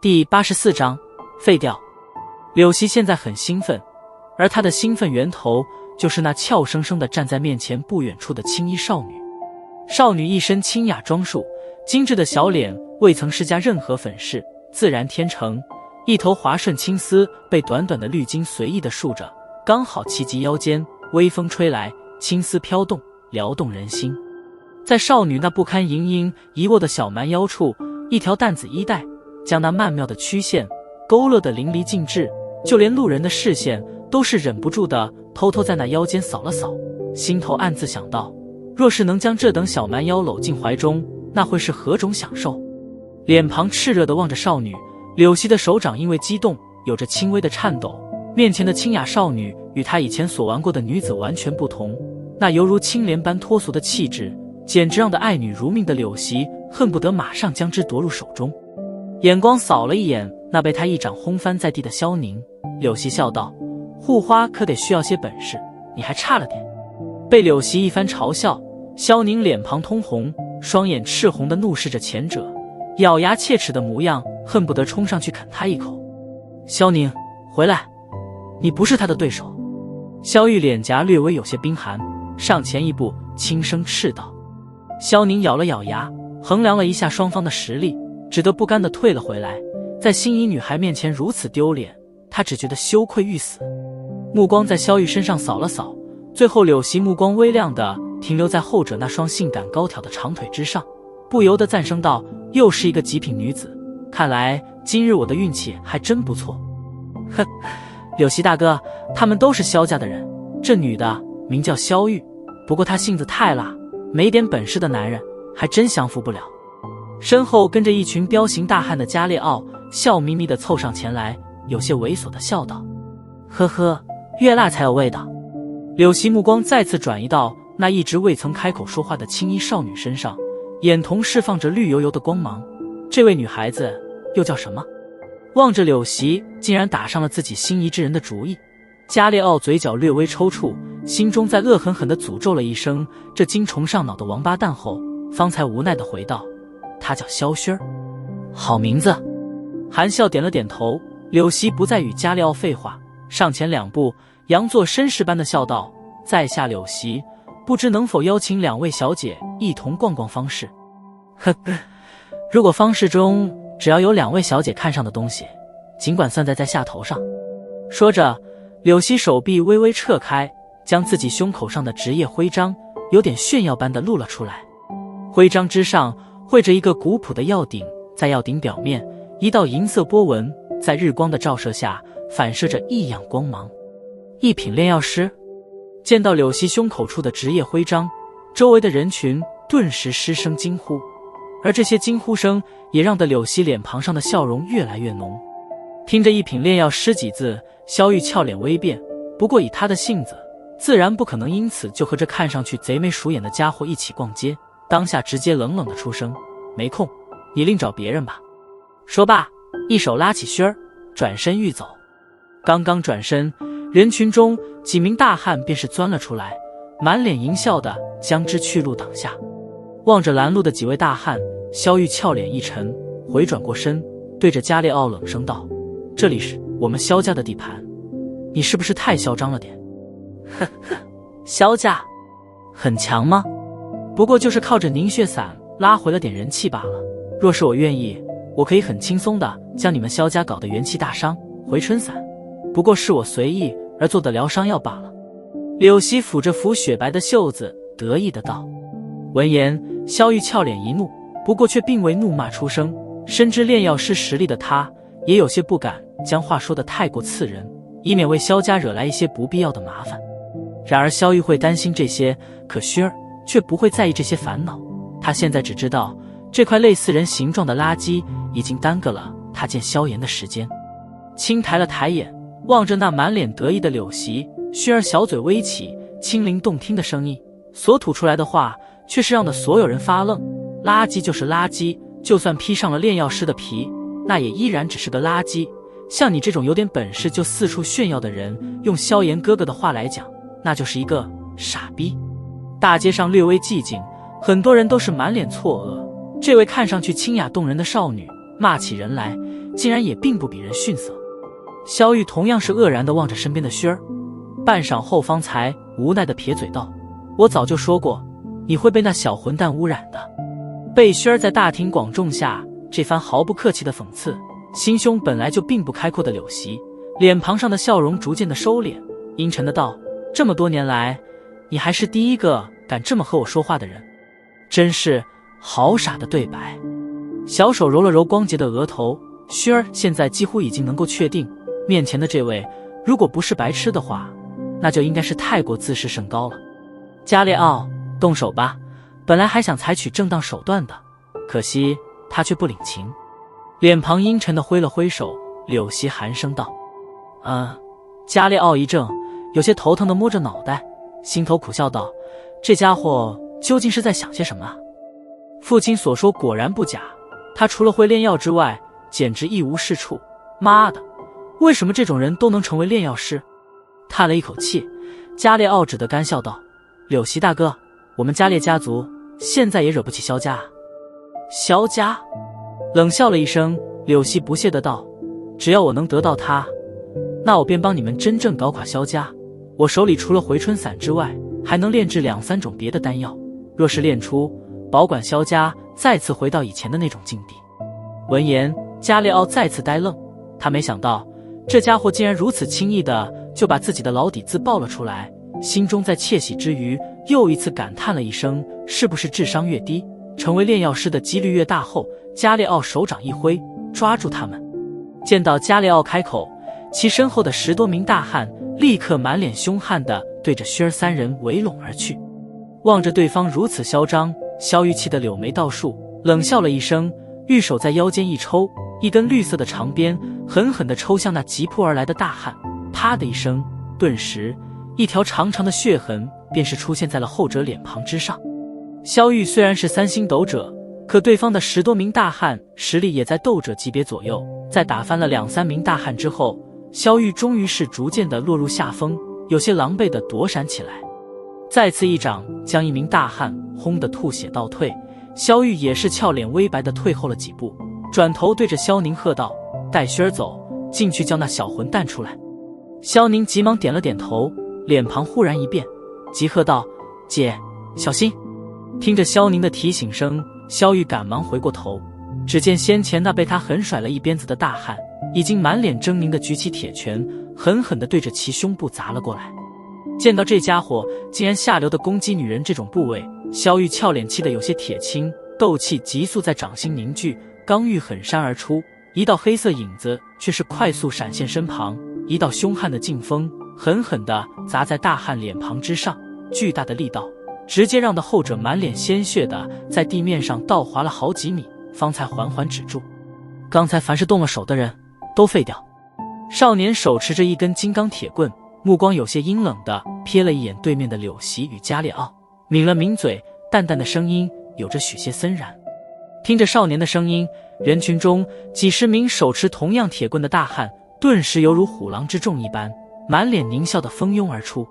第84章废掉。柳溪现在很兴奋，而她的兴奋源头就是那俏生生地站在面前不远处的青衣少女。少女一身清雅装束，精致的小脸未曾施加任何粉饰，自然天成，一头滑顺青丝被短短的绿巾随意地束着，刚好齐及腰间，微风吹来，青丝飘动，撩动人心。在少女那不堪盈盈一握的小蛮腰处，一条淡紫衣带将那曼妙的曲线勾勒得淋漓尽致，就连路人的视线都是忍不住的偷偷在那腰间扫了扫，心头暗自想到，若是能将这等小蛮腰搂进怀中，那会是何种享受。脸庞炽热地望着少女，柳溪的手掌因为激动有着轻微的颤抖。面前的清雅少女与她以前所玩过的女子完全不同，那犹如青莲般脱俗的气质，简直让得爱女如命的柳溪恨不得马上将之夺入手中。眼光扫了一眼那被他一掌轰翻在地的萧宁，柳溪笑道：护花可得需要些本事，你还差了点。被柳溪一番嘲笑，萧宁脸庞通红，双眼赤红地怒视着前者，咬牙切齿的模样，恨不得冲上去啃他一口。萧宁，回来，你不是他的对手。萧玉脸颊略微有些冰寒，上前一步轻声斥道。萧宁咬了咬牙，衡量了一下双方的实力，只得不甘地退了回来。在心仪女孩面前如此丢脸，他只觉得羞愧欲死。目光在萧玉身上扫了扫，最后柳溪目光微亮地停留在后者那双性感高挑的长腿之上，不由得赞声道：又是一个极品女子，看来今日我的运气还真不错。哼，柳溪大哥，他们都是萧家的人，这女的名叫萧玉，不过她性子太辣，没点本事的男人还真降服不了。身后跟着一群彪形大汉的加列奥笑眯眯地凑上前来，有些猥琐地笑道：呵呵，越辣才有味道。柳溪目光再次转移到那一直未曾开口说话的青衣少女身上，眼瞳释放着绿油油的光芒。这位女孩子又叫什么？望着柳溪竟然打上了自己心仪之人的主意，加列奥嘴角略微抽搐，心中在恶狠狠地诅咒了一声这精虫上脑的王八蛋后，方才无奈地回道：他叫萧薰儿，好名字。含笑点了点头，柳溪不再与加列奥废话，上前两步，佯作绅士般的笑道：在下柳溪，不知能否邀请两位小姐一同逛逛方室？呵呵，如果方室中只要有两位小姐看上的东西，尽管算在下头上。说着，柳溪手臂微微撤开，将自己胸口上的职业徽章有点炫耀般的露了出来。徽章之上绘着一个古朴的药鼎，在药鼎表面一道银色波纹，在日光的照射下反射着异样光芒。一品炼药师。见到柳溪胸口处的职业徽章，周围的人群顿时失声惊呼，而这些惊呼声也让得柳溪脸庞上的笑容越来越浓。听着一品炼药师几字，萧玉俏脸微变，不过以他的性子，自然不可能因此就和这看上去贼眉鼠眼的家伙一起逛街，当下直接冷冷的出声：没空，你另找别人吧。说罢，一手拉起靴儿，转身欲走。刚刚转身，人群中几名大汉便是钻了出来，满脸淫笑的将之去路挡下。望着拦路的几位大汉，萧玉俏脸一沉，回转过身，对着加列奥冷声道：这里是我们萧家的地盘，你是不是太嚣张了点？呵呵，萧家很强吗？不过就是靠着凝血散拉回了点人气罢了。若是我愿意，我可以很轻松的将你们萧家搞得元气大伤，回春散，不过是我随意而做的疗伤药罢了。柳溪抚着拂雪白的袖子，得意的道。闻言，萧玉俏脸一怒，不过却并未怒骂出声。深知炼药师实力的他，也有些不敢将话说得太过刺人，以免为萧家惹来一些不必要的麻烦。然而萧玉会担心这些，可薰儿却不会在意这些烦恼。他现在只知道，这块类似人形状的垃圾已经耽搁了他见萧炎的时间。轻抬了抬眼，望着那满脸得意的柳溪，薰儿小嘴微起，清灵动听的声音所吐出来的话，却是让的所有人发愣。垃圾就是垃圾，就算披上了炼药师的皮，那也依然只是个垃圾。像你这种有点本事就四处炫耀的人，用萧炎哥哥的话来讲，那就是一个傻逼。大街上略微寂静，很多人都是满脸错愕。这位看上去清雅动人的少女，骂起人来竟然也并不比人逊色。萧玉同样是愕然地望着身边的薛儿，半晌后方才无奈地撇嘴道：“我早就说过，你会被那小混蛋污染的。”被薛儿在大庭广众下这番毫不客气的讽刺，心胸本来就并不开阔的柳溪，脸庞上的笑容逐渐的收敛，阴沉的道：“这么多年来，你还是第一个敢这么和我说话的人，真是好傻的对白。”小手揉了揉光洁的额头，薛儿现在几乎已经能够确定，面前的这位如果不是白痴的话，那就应该是太过自视甚高了。加列奥，动手吧，本来还想采取正当手段的，可惜他却不领情。脸庞阴沉的挥了挥手，柳溪寒声道：“加列奥一怔，有些头疼的摸着脑袋，心头苦笑道：这家伙究竟是在想些什么啊？父亲所说果然不假，他除了会炼药之外，简直一无是处。妈的，为什么这种人都能成为炼药师？”叹了一口气，加列奥只得干笑道：“柳溪大哥，我们加列家族现在也惹不起萧家啊。”萧家冷笑了一声，柳溪不屑的道：“只要我能得到他，那我便帮你们真正搞垮萧家。我手里除了回春散之外，还能炼制2-3种别的丹药，若是炼出，保管萧家再次回到以前的那种境地。”闻言，加列奥再次呆愣，他没想到这家伙竟然如此轻易的就把自己的老底子爆了出来，心中在窃喜之余，又一次感叹了一声：是不是智商越低，成为炼药师的几率越大？后，加列奥手掌一挥，抓住他们。见到加列奥开口，其身后的10多名大汉立刻满脸凶悍地对着薛儿3人围拢而去。望着对方如此嚣张，萧玉气得柳眉倒竖，冷笑了一声，玉手在腰间一抽，一根绿色的长鞭狠狠地抽向那急扑而来的大汉。啪的一声，顿时一条长长的血痕便是出现在了后者脸庞之上。萧玉虽然是3星斗者，可对方的10多名大汉实力也在斗者级别左右，在打翻了2-3名大汉之后，萧玉终于是逐渐的落入下风，有些狼狈的躲闪起来。再次一掌将一名大汉轰得吐血倒退，萧玉也是俏脸微白的退后了几步，转头对着萧宁喝道：“带薛儿走，进去叫那小混蛋出来。”萧宁急忙点了点头，脸庞忽然一变，急喝道：“姐，小心！”听着萧宁的提醒声，萧玉赶忙回过头，只见先前那被他狠甩了一鞭子的大汉已经满脸狰狞地举起铁拳，狠狠地对着其胸部砸了过来。见到这家伙竟然下流地攻击女人这种部位，萧玉俏脸气得有些铁青，斗气急速在掌心凝聚，刚欲狠扇而出，一道黑色影子却是快速闪现身旁，一道凶悍的劲风狠狠地砸在大汉脸庞之上，巨大的力道直接让的后者满脸鲜血的在地面上倒滑了好几米，方才缓缓止住。刚才凡是动了手的人都废掉。少年手持着一根金刚铁棍，目光有些阴冷的瞥了一眼对面的柳溪与加列奥，抿了抿嘴，淡淡的声音有着许些森然。听着少年的声音，人群中几10名手持同样铁棍的大汉顿时犹如虎狼之众一般，满脸狞笑的蜂拥而出。